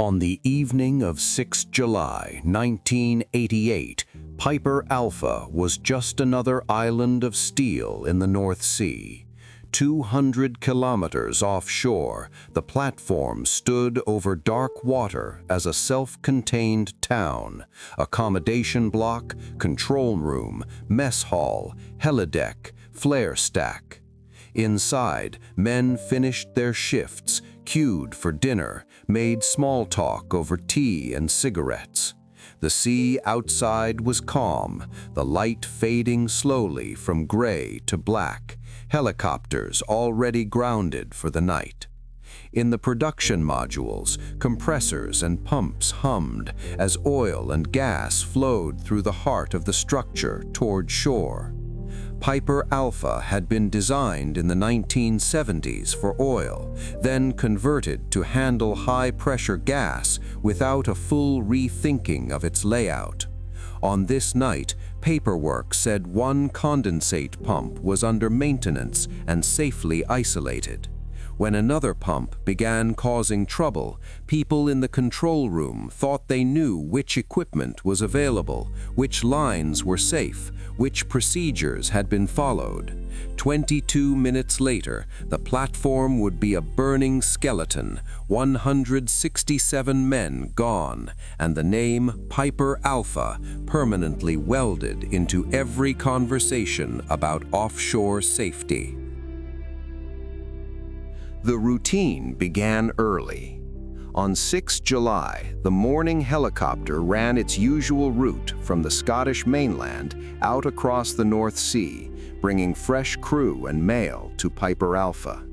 On the evening of 6 July 1988, Piper Alpha was just another island of steel in the North Sea. 200 kilometers offshore, the platform stood over dark water as a self-contained town, accommodation block, control room, mess hall, helideck, flare stack. Inside, men finished their shifts, queued for dinner, made small talk over tea and cigarettes. The sea outside was calm, the light fading slowly from gray to black, helicopters already grounded for the night. In the production modules, compressors and pumps hummed as oil and gas flowed through the heart of the structure toward shore. Piper Alpha had been designed in the 1970s for oil, then converted to handle high-pressure gas without a full rethinking of its layout. On this night, paperwork said one condensate pump was under maintenance and safely isolated. When another pump began causing trouble, people in the control room thought they knew which equipment was available, which lines were safe, which procedures had been followed. 22 minutes later, the platform would be a burning skeleton, 167 men gone, and the name Piper Alpha permanently welded into every conversation about offshore safety. The routine began early. On 6 July, the morning helicopter ran its usual route from the Scottish mainland out across the North Sea, bringing fresh crew and mail to Piper Alpha.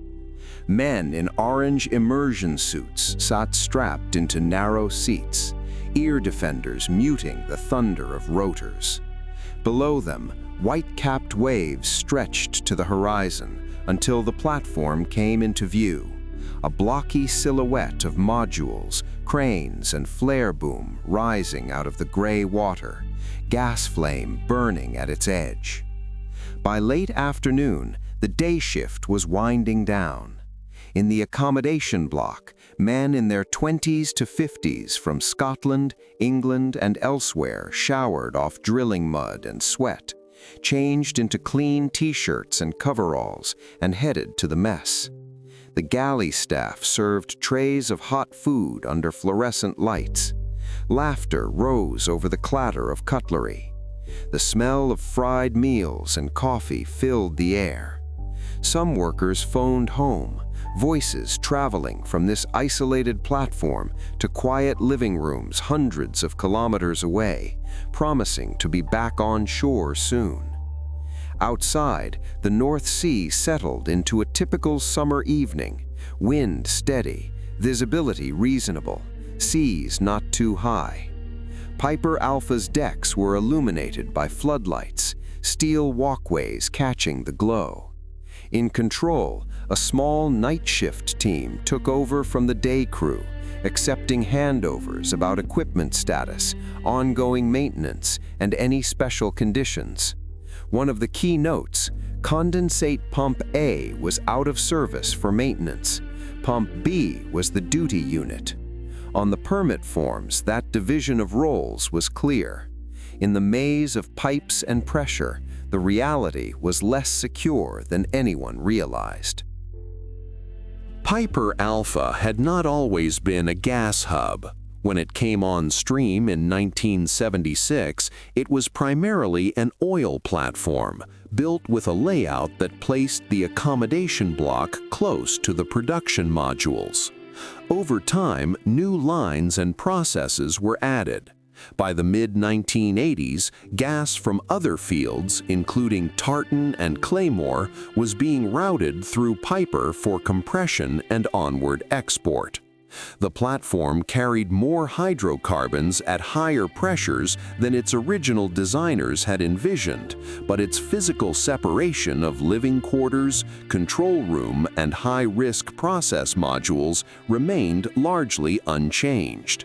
Men in orange immersion suits sat strapped into narrow seats, ear defenders muting the thunder of rotors. Below them, white-capped waves stretched to the horizon, until the platform came into view, a blocky silhouette of modules, cranes, and flare boom rising out of the gray water, gas flame burning at its edge. By late afternoon, the day shift was winding down. In the accommodation block, men in their 20s to 50s from Scotland, England, and elsewhere showered off drilling mud and sweat, changed into clean t-shirts and coveralls, and headed to the mess. The galley staff served trays of hot food under fluorescent lights. Laughter rose over the clatter of cutlery. The smell of fried meals and coffee filled the air. Some workers phoned home, voices traveling from this isolated platform to quiet living rooms hundreds of kilometers away, promising to be back on shore soon. Outside, the North Sea settled into a typical summer evening, wind steady, visibility reasonable, seas not too high. Piper Alpha's decks were illuminated by floodlights, steel walkways catching the glow. In control, a small night shift team took over from the day crew, accepting handovers about equipment status, ongoing maintenance, and any special conditions. One of the key notes, condensate pump A was out of service for maintenance. Pump B was the duty unit. On the permit forms, that division of roles was clear. In the maze of pipes and pressure, the reality was less secure than anyone realized. Piper Alpha had not always been a gas hub. When it came on stream in 1976, it was primarily an oil platform, built with a layout that placed the accommodation block close to the production modules. Over time, new lines and processes were added. By the mid-1980s, gas from other fields, including tartan and claymore, was being routed through Piper for compression and onward export. The platform carried more hydrocarbons at higher pressures than its original designers had envisioned, but its physical separation of living quarters, control room, and high-risk process modules remained largely unchanged.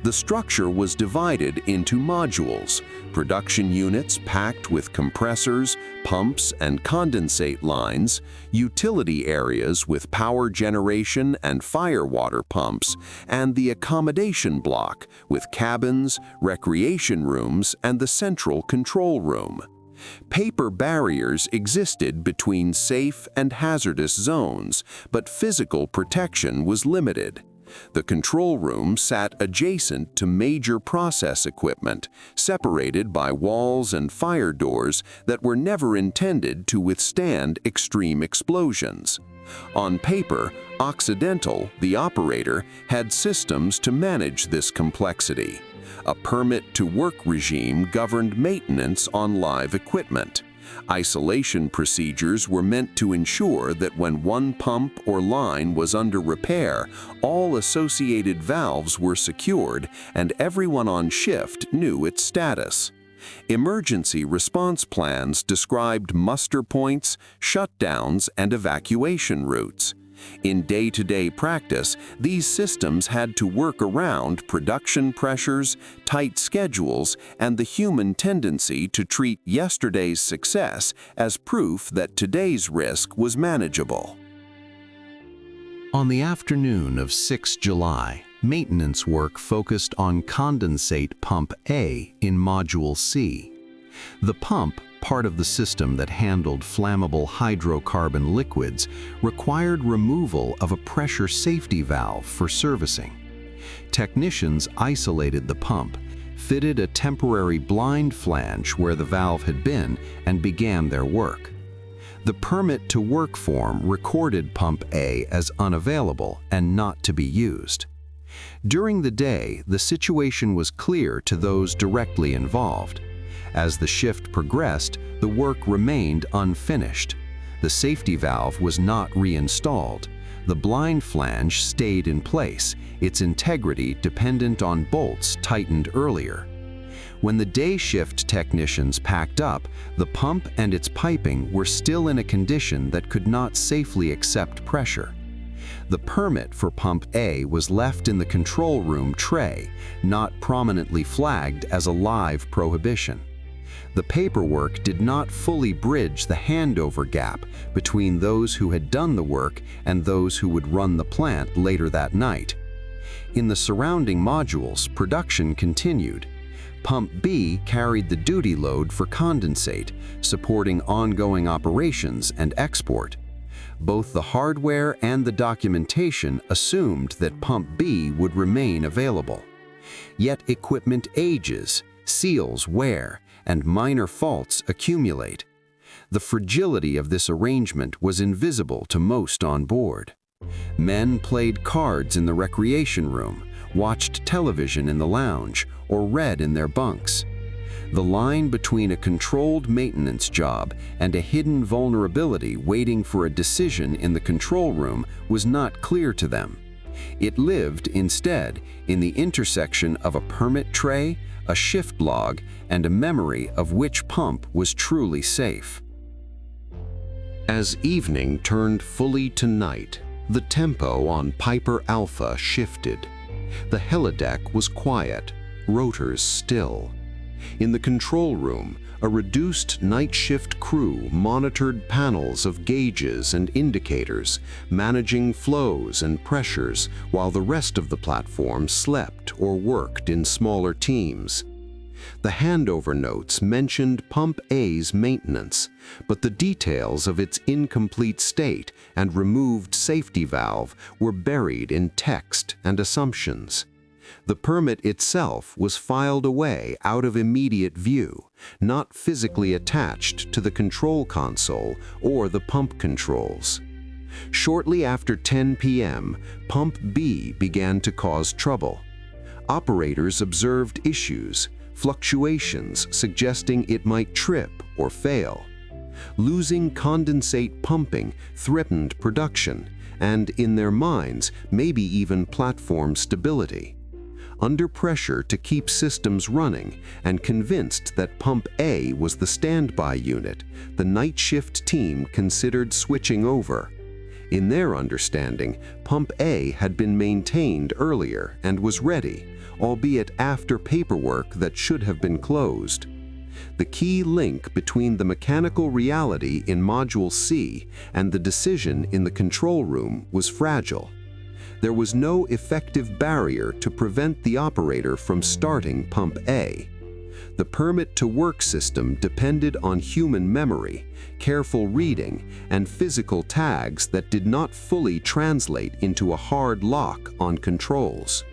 The structure was divided into modules, production units packed with compressors, pumps, and condensate lines, utility areas with power generation and firewater pumps, and the accommodation block with cabins, recreation rooms, and the central control room. Paper barriers existed between safe and hazardous zones, but physical protection was limited. The control room sat adjacent to major process equipment, separated by walls and fire doors that were never intended to withstand extreme explosions. On paper, Occidental, the operator, had systems to manage this complexity. A permit-to-work regime governed maintenance on live equipment. Isolation procedures were meant to ensure that when one pump or line was under repair, all associated valves were secured and everyone on shift knew its status. Emergency response plans described muster points, shutdowns, and evacuation routes. In day-to-day practice, these systems had to work around production pressures, tight schedules, and the human tendency to treat yesterday's success as proof that today's risk was manageable. On the afternoon of 6 July, maintenance work focused on condensate pump A in Module C. The pump, part of the system that handled flammable hydrocarbon liquids, required removal of a pressure safety valve for servicing. Technicians isolated the pump, fitted a temporary blind flange where the valve had been, and began their work. The permit-to-work form recorded pump A as unavailable and not to be used. During the day, the situation was clear to those directly involved. As the shift progressed, the work remained unfinished. The safety valve was not reinstalled. The blind flange stayed in place, its integrity dependent on bolts tightened earlier. When the day shift technicians packed up, the pump and its piping were still in a condition that could not safely accept pressure. The permit for pump A was left in the control room tray, not prominently flagged as a live prohibition. The paperwork did not fully bridge the handover gap between those who had done the work and those who would run the plant later that night. In the surrounding modules, production continued. Pump B carried the duty load for condensate, supporting ongoing operations and export. Both the hardware and the documentation assumed that Pump B would remain available. Yet equipment ages, seals wear, and minor faults accumulate. The fragility of this arrangement was invisible to most on board. Men played cards in the recreation room, watched television in the lounge, or read in their bunks. The line between a controlled maintenance job and a hidden vulnerability waiting for a decision in the control room was not clear to them. It lived, instead, in the intersection of a permit tray, a shift log, and a memory of which pump was truly safe. As evening turned fully to night, the tempo on Piper Alpha shifted. The helideck was quiet, rotors still. In the control room, a reduced night shift crew monitored panels of gauges and indicators, managing flows and pressures while the rest of the platform slept or worked in smaller teams. The handover notes mentioned Pump A's maintenance, but the details of its incomplete state and removed safety valve were buried in text and assumptions. The permit itself was filed away out of immediate view, not physically attached to the control console or the pump controls. Shortly after 10 p.m., Pump B began to cause trouble. Operators observed issues, fluctuations suggesting it might trip or fail. Losing condensate pumping threatened production and, in their minds, maybe even platform stability. Under pressure to keep systems running and convinced that Pump A was the standby unit, the night shift team considered switching over. In their understanding, Pump A had been maintained earlier and was ready, albeit after paperwork that should have been closed. The key link between the mechanical reality in Module C and the decision in the control room was fragile. There was no effective barrier to prevent the operator from starting Pump A. The permit-to-work system depended on human memory, careful reading, and physical tags that did not fully translate into a hard lock on controls.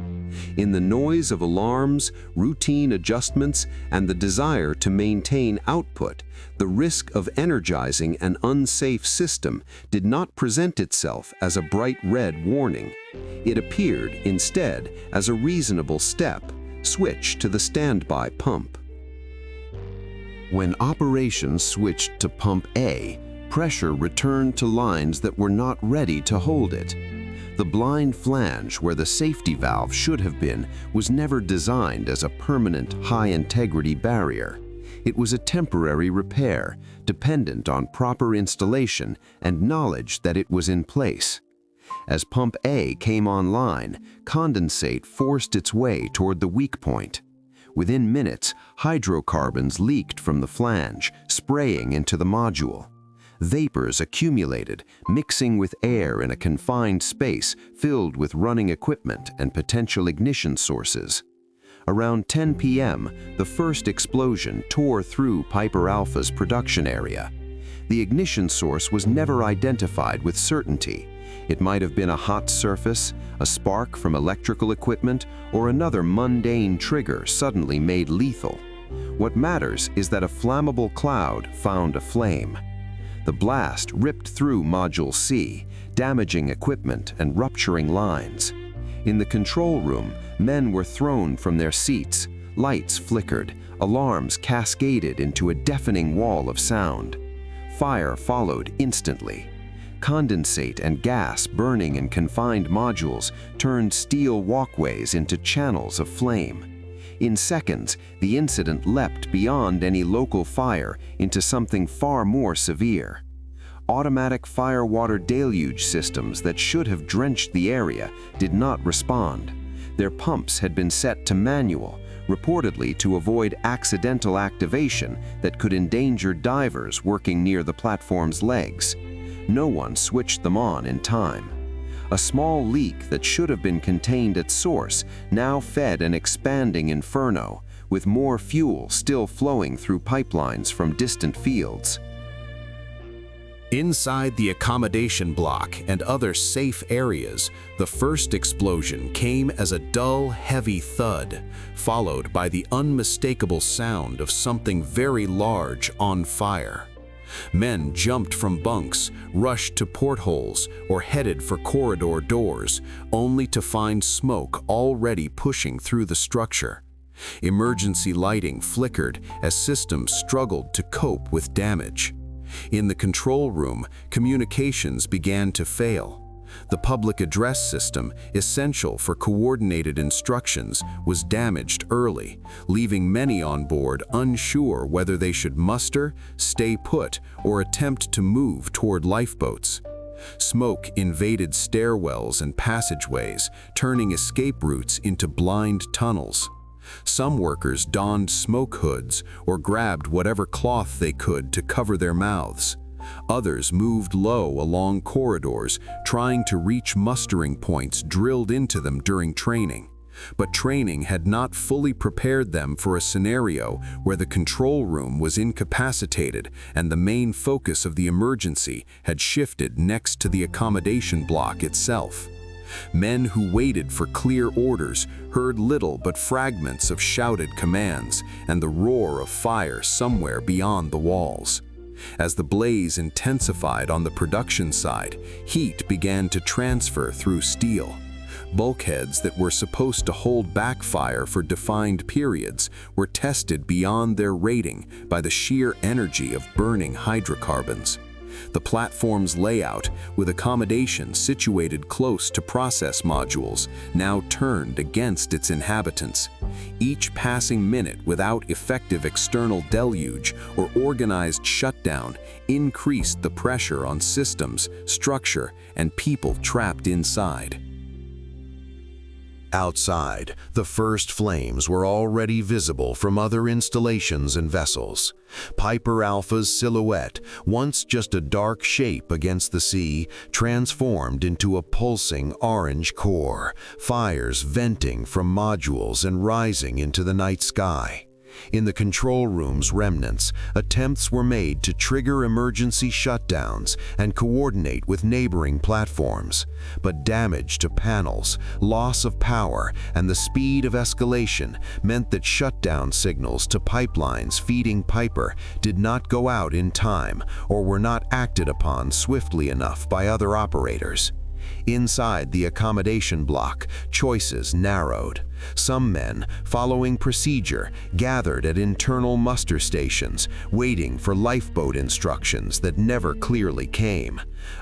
In the noise of alarms, routine adjustments, and the desire to maintain output, the risk of energizing an unsafe system did not present itself as a bright red warning. It appeared, instead, as a reasonable step: switch to the standby pump. When operations switched to Pump A, pressure returned to lines that were not ready to hold it. The blind flange where the safety valve should have been was never designed as a permanent, high-integrity barrier. It was a temporary repair, dependent on proper installation and knowledge that it was in place. As Pump A came online, condensate forced its way toward the weak point. Within minutes, hydrocarbons leaked from the flange, spraying into the module. Vapors accumulated, mixing with air in a confined space filled with running equipment and potential ignition sources. Around 10 p.m., the first explosion tore through Piper Alpha's production area. The ignition source was never identified with certainty. It might have been a hot surface, a spark from electrical equipment, or another mundane trigger suddenly made lethal. What matters is that a flammable cloud found a flame. The blast ripped through Module C, damaging equipment and rupturing lines. In the control room, men were thrown from their seats, lights flickered, alarms cascaded into a deafening wall of sound. Fire followed instantly. Condensate and gas burning in confined modules turned steel walkways into channels of flame. In seconds, the incident leapt beyond any local fire into something far more severe. Automatic Firewater deluge systems that should have drenched the area did not respond. Their pumps had been set to manual, reportedly to avoid accidental activation that could endanger divers working near the platform's legs. No one switched them on in time. A small leak that should have been contained at source now fed an expanding inferno, with more fuel still flowing through pipelines from distant fields. Inside the accommodation block and other safe areas, the first explosion came as a dull, heavy thud, followed by the unmistakable sound of something very large on fire. Men jumped from bunks, rushed to portholes, or headed for corridor doors, only to find smoke already pushing through the structure. Emergency lighting flickered as systems struggled to cope with damage. In the control room, communications began to fail. The public address system, essential for coordinated instructions, was damaged early, leaving many on board unsure whether they should muster, stay put, or attempt to move toward lifeboats. Smoke invaded stairwells and passageways, turning escape routes into blind tunnels. Some workers donned smoke hoods or grabbed whatever cloth they could to cover their mouths. Others moved low along corridors, trying to reach mustering points drilled into them during training. But training had not fully prepared them for a scenario where the control room was incapacitated and the main focus of the emergency had shifted next to the accommodation block itself. Men who waited for clear orders heard little but fragments of shouted commands and the roar of fire somewhere beyond the walls. As the blaze intensified on the production side, heat began to transfer through steel. Bulkheads that were supposed to hold back fire for defined periods were tested beyond their rating by the sheer energy of burning hydrocarbons. The platform's layout, with accommodation situated close to process modules, now turned against its inhabitants. Each passing minute without effective external deluge or organized shutdown increased the pressure on systems, structure, and people trapped inside. Outside, the first flames were already visible from other installations and vessels. Piper Alpha's silhouette, once just a dark shape against the sea, transformed into a pulsing orange core, fires venting from modules and rising into the night sky. In the control room's remnants, attempts were made to trigger emergency shutdowns and coordinate with neighboring platforms, but damage to panels, loss of power, and the speed of escalation meant that shutdown signals to pipelines feeding Piper did not go out in time or were not acted upon swiftly enough by other operators. Inside the accommodation block, choices narrowed. Some men, following procedure, gathered at internal muster stations, waiting for lifeboat instructions that never clearly came.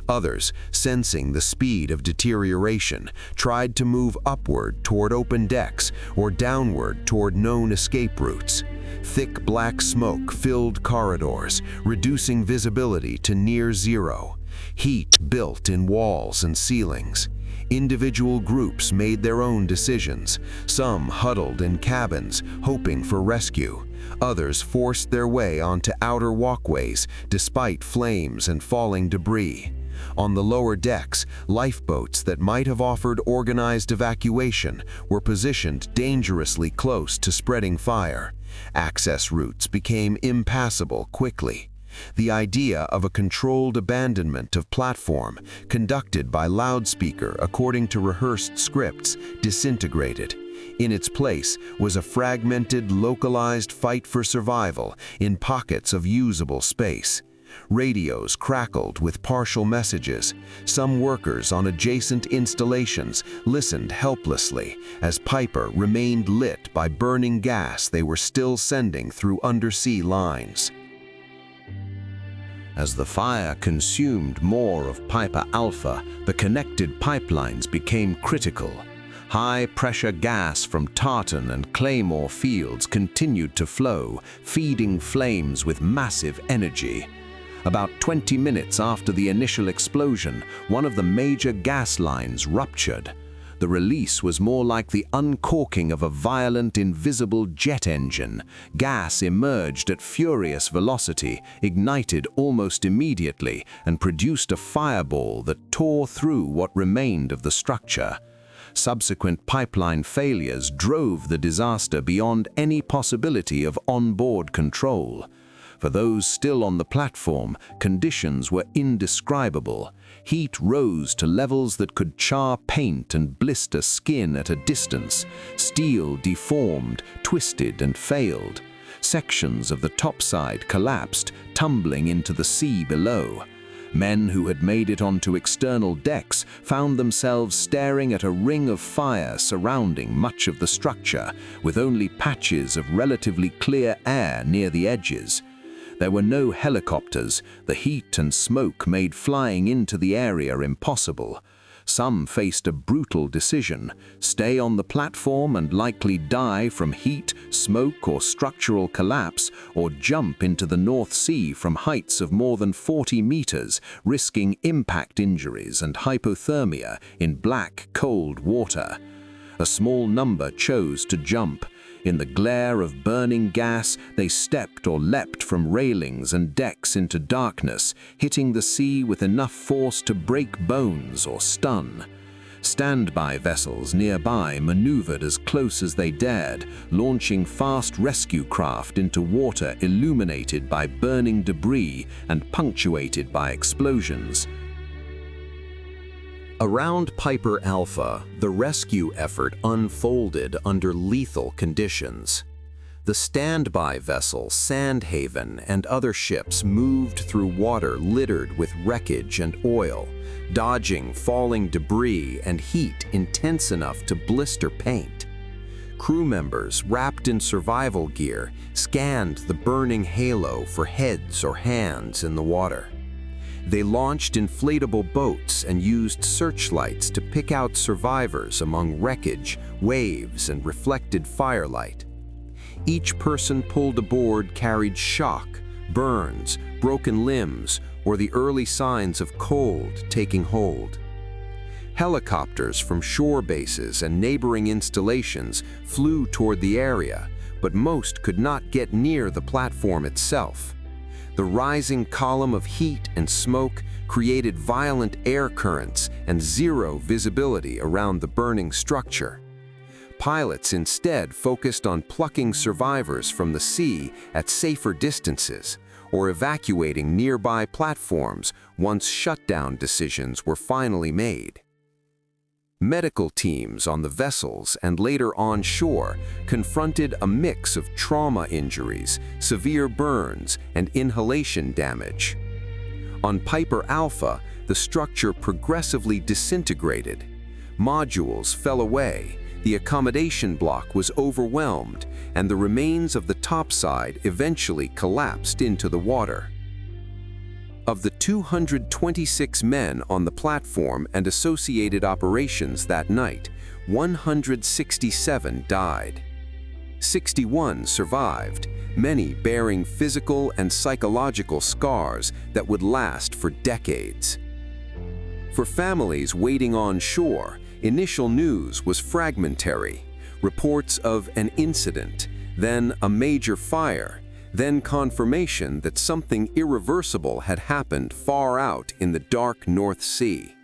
Others, sensing the speed of deterioration, tried to move upward toward open decks or downward toward known escape routes. Thick black smoke filled corridors, reducing visibility to near zero. Heat built in walls and ceilings. Individual groups made their own decisions. Some huddled in cabins, hoping for rescue. Others forced their way onto outer walkways, despite flames and falling debris. On the lower decks, lifeboats that might have offered organized evacuation were positioned dangerously close to spreading fire. Access routes became impassable quickly. The idea of a controlled abandonment of platform, conducted by loudspeaker according to rehearsed scripts, disintegrated. In its place was a fragmented, localized fight for survival in pockets of usable space. Radios crackled with partial messages. Some workers on adjacent installations listened helplessly as Piper remained lit by burning gas they were still sending through undersea lines. As the fire consumed more of Piper Alpha, the connected pipelines became critical. High-pressure gas from Tartan and Claymore fields continued to flow, feeding flames with massive energy. About 20 minutes after the initial explosion, one of the major gas lines ruptured. The release was more like the uncorking of a violent, invisible jet engine. Gas emerged at furious velocity, ignited almost immediately, and produced a fireball that tore through what remained of the structure. Subsequent pipeline failures drove the disaster beyond any possibility of onboard control. For those still on the platform, conditions were indescribable. Heat rose to levels that could char paint and blister skin at a distance. Steel deformed, twisted, and failed. Sections of the topside collapsed, tumbling into the sea below. Men who had made it onto external decks found themselves staring at a ring of fire surrounding much of the structure, with only patches of relatively clear air near the edges. There were no helicopters. The heat and smoke made flying into the area impossible. Some faced a brutal decision: stay on the platform and likely die from heat, smoke, or structural collapse, or jump into the North Sea from heights of more than 40 meters, risking impact injuries and hypothermia in black, cold water. A small number chose to jump. In the glare of burning gas, they stepped or leapt from railings and decks into darkness, hitting the sea with enough force to break bones or stun. Standby vessels nearby maneuvered as close as they dared, launching fast rescue craft into water illuminated by burning debris and punctuated by explosions. Around Piper Alpha, the rescue effort unfolded under lethal conditions. The standby vessel Sandhaven and other ships moved through water littered with wreckage and oil, dodging falling debris and heat intense enough to blister paint. Crew members, wrapped in survival gear, scanned the burning halo for heads or hands in the water. They launched inflatable boats and used searchlights to pick out survivors among wreckage, waves, and reflected firelight. Each person pulled aboard carried shock, burns, broken limbs, or the early signs of cold taking hold. Helicopters from shore bases and neighboring installations flew toward the area, but most could not get near the platform itself. The rising column of heat and smoke created violent air currents and zero visibility around the burning structure. Pilots instead focused on plucking survivors from the sea at safer distances or evacuating nearby platforms once shutdown decisions were finally made. Medical teams on the vessels and later on shore confronted a mix of trauma injuries, severe burns, and inhalation damage. On Piper Alpha, the structure progressively disintegrated. Modules fell away, the accommodation block was overwhelmed, and the remains of the topside eventually collapsed into the water. Of the 226 men on the platform and associated operations that night, 167 died. 61 survived, many bearing physical and psychological scars that would last for decades. For families waiting on shore, initial news was fragmentary. Reports of an incident, then a major fire, then confirmation that something irreversible had happened far out in the dark North Sea.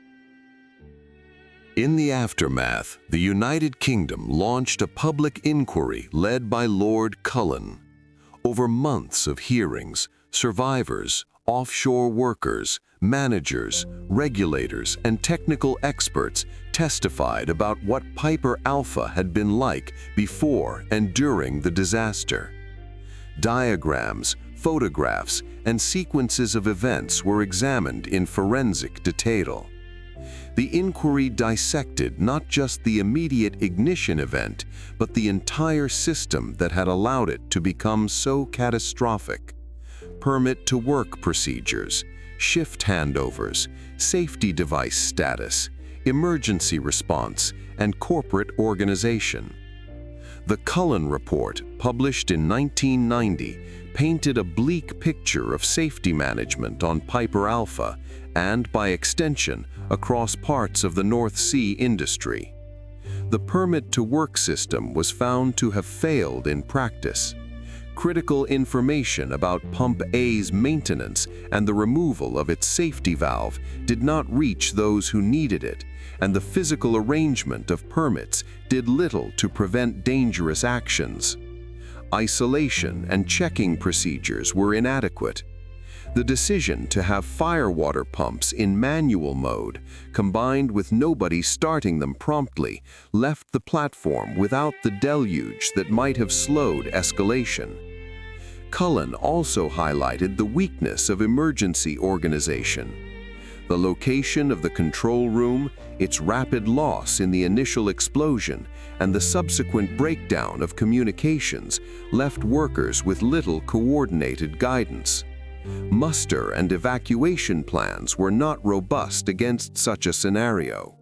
In the aftermath, the United Kingdom launched a public inquiry led by Lord Cullen. Over months of hearings, survivors, offshore workers, managers, regulators, and technical experts testified about what Piper Alpha had been like before and during the disaster. Diagrams, photographs, and sequences of events were examined in forensic detail. The inquiry dissected not just the immediate ignition event, but the entire system that had allowed it to become so catastrophic. Permit-to-work procedures, shift handovers, safety device status, emergency response, and corporate organization. The Cullen Report, published in 1990, painted a bleak picture of safety management on Piper Alpha and, by extension, across parts of the North Sea industry. The permit-to-work system was found to have failed in practice. Critical information about Pump A's maintenance and the removal of its safety valve did not reach those who needed it, and the physical arrangement of permits did little to prevent dangerous actions. Isolation and checking procedures were inadequate. The decision to have firewater pumps in manual mode, combined with nobody starting them promptly, left the platform without the deluge that might have slowed escalation. Cullen also highlighted the weakness of emergency organization. The location of the control room, its rapid loss in the initial explosion, and the subsequent breakdown of communications left workers with little coordinated guidance. Muster and evacuation plans were not robust against such a scenario.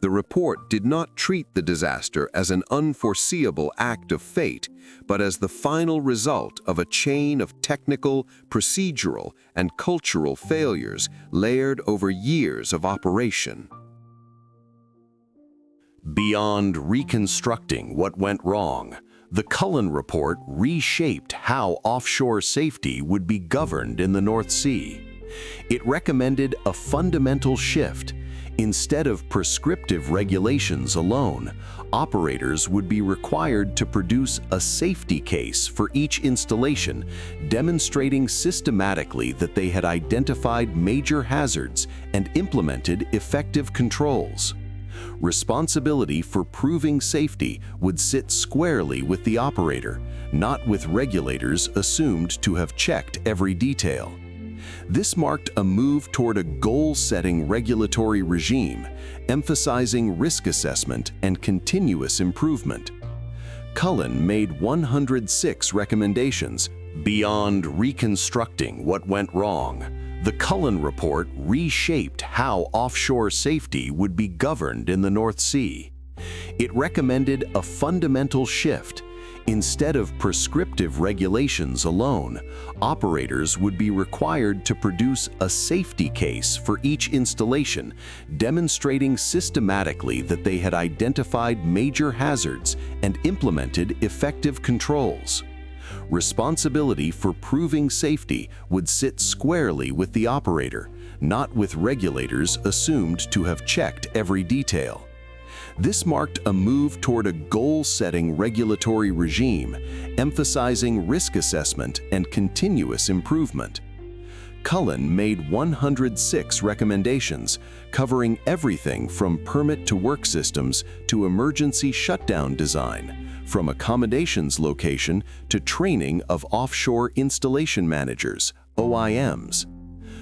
The report did not treat the disaster as an unforeseeable act of fate, but as the final result of a chain of technical, procedural, and cultural failures layered over years of operation. Beyond reconstructing what went wrong, the Cullen Report reshaped how offshore safety would be governed in the North Sea. It recommended a fundamental shift. Instead of prescriptive regulations alone, operators would be required to produce a safety case for each installation, demonstrating systematically that they had identified major hazards and implemented effective controls. Responsibility for proving safety would sit squarely with the operator, not with regulators assumed to have checked every detail. This marked a move toward a goal-setting regulatory regime, emphasizing risk assessment and continuous improvement. Cullen made 106 recommendations. Beyond reconstructing what went wrong, The Cullen Report reshaped how offshore safety would be governed in the North Sea. It recommended a fundamental shift. Instead of prescriptive regulations alone, operators would be required to produce a safety case for each installation, demonstrating systematically that they had identified major hazards and implemented effective controls. Responsibility for proving safety would sit squarely with the operator, not with regulators assumed to have checked every detail. This marked a move toward a goal-setting regulatory regime, emphasizing risk assessment and continuous improvement. Cullen made 106 recommendations, covering everything from permit-to-work systems to emergency shutdown design, from accommodations location to training of offshore installation managers, OIMs.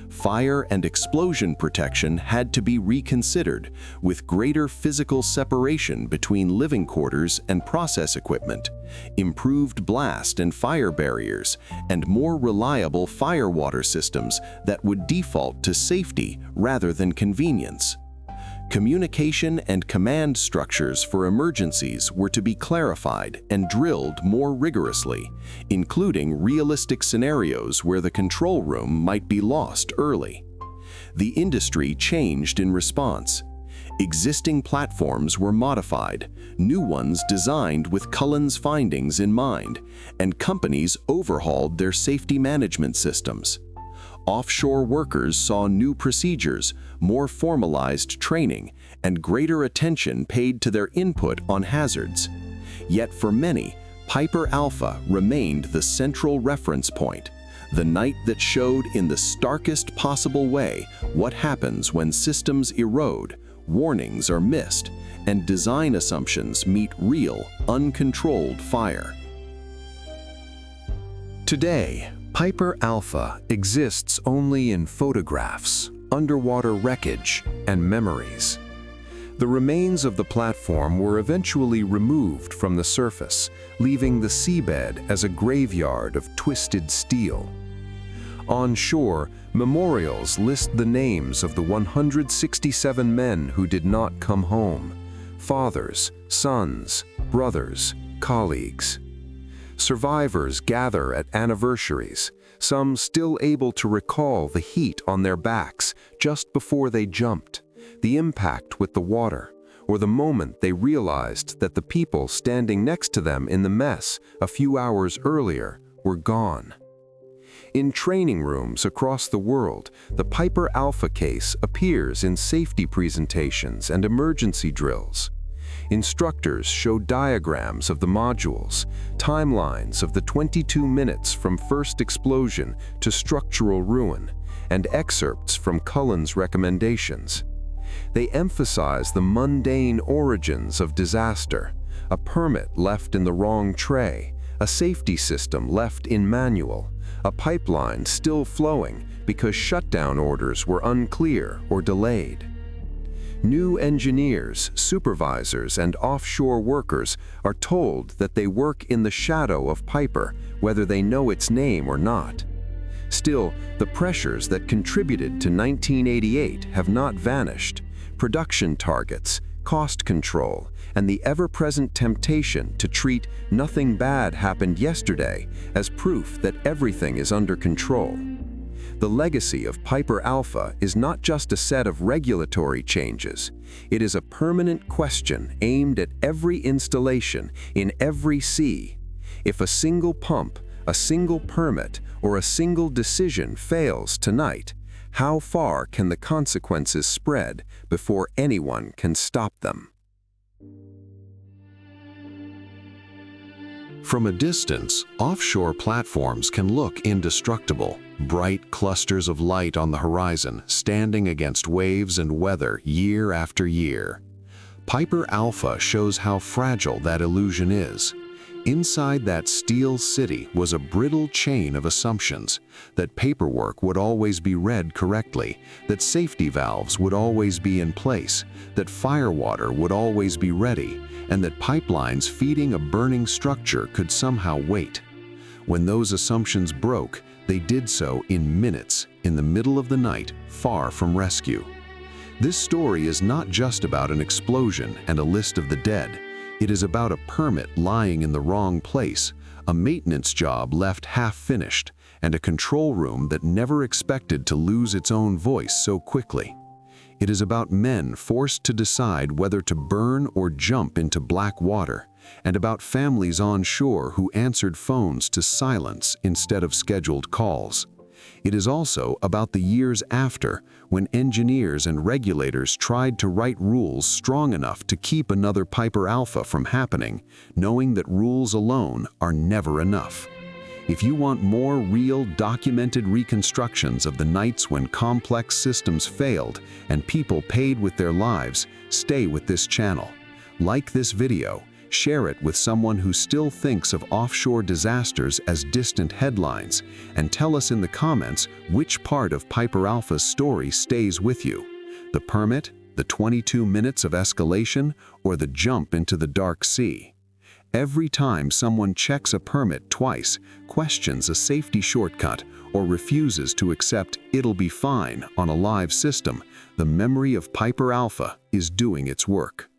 Fire and explosion protection had to be reconsidered, with greater physical separation between living quarters and process equipment, improved blast and fire barriers, and more reliable firewater systems that would default to safety rather than convenience. Communication and command structures for emergencies were to be clarified and drilled more rigorously, including realistic scenarios where the control room might be lost early. The industry changed in response. Existing platforms were modified, new ones designed with Cullen's findings in mind, and companies overhauled their safety management systems. Offshore workers saw new procedures, more formalized training, and greater attention paid to their input on hazards. Yet for many, Piper Alpha remained the central reference point, the night that showed in the starkest possible way what happens when systems erode, warnings are missed, and design assumptions meet real, uncontrolled fire. Today, Piper Alpha exists only in photographs, underwater wreckage, and memories. The remains of the platform were eventually removed from the surface, leaving the seabed as a graveyard of twisted steel. On shore, memorials list the names of the 167 men who did not come home: fathers, sons, brothers, colleagues. Survivors gather at anniversaries, some still able to recall the heat on their backs just before they jumped, the impact with the water, or the moment they realized that the people standing next to them in the mess a few hours earlier were gone. In training rooms across the world, the Piper Alpha case appears in safety presentations and emergency drills. Instructors show diagrams of the modules, timelines of the 22 minutes from first explosion to structural ruin, and excerpts from Cullen's recommendations. They emphasize the mundane origins of disaster: a permit left in the wrong tray, a safety system left in manual, a pipeline still flowing because shutdown orders were unclear or delayed. New engineers, supervisors, and offshore workers are told that they work in the shadow of Piper, whether they know its name or not. Still, the pressures that contributed to 1988 have not vanished: production targets, cost control, and the ever-present temptation to treat "nothing bad happened yesterday" as proof that everything is under control. The legacy of Piper Alpha is not just a set of regulatory changes. It is a permanent question aimed at every installation in every sea. If a single pump, a single permit, or a single decision fails tonight, how far can the consequences spread before anyone can stop them? From a distance, offshore platforms can look indestructible, bright clusters of light on the horizon, standing against waves and weather year after year. Piper Alpha shows how fragile that illusion is. Inside that steel city was a brittle chain of assumptions: that paperwork would always be read correctly, that safety valves would always be in place, that firewater would always be ready, and that pipelines feeding a burning structure could somehow wait. When those assumptions broke, They did so in minutes, in the middle of the night, far from rescue. This story is not just about an explosion and a list of the dead. It is about a permit lying in the wrong place, a maintenance job left half-finished, and a control room that never expected to lose its own voice so quickly. It is about men forced to decide whether to burn or jump into black water, and about families on shore who answered phones to silence instead of scheduled calls. It is also about the years after, when engineers and regulators tried to write rules strong enough to keep another Piper Alpha from happening, knowing that rules alone are never enough. If you want more real, documented reconstructions of the nights when complex systems failed and people paid with their lives, stay with this channel. Like this video, share it with someone who still thinks of offshore disasters as distant headlines, and tell us in the comments which part of Piper Alpha's story stays with you: the permit, the 22 minutes of escalation, or the jump into the dark sea. Every time someone checks a permit twice, questions a safety shortcut, or refuses to accept "it'll be fine" on a live system, the memory of Piper Alpha is doing its work.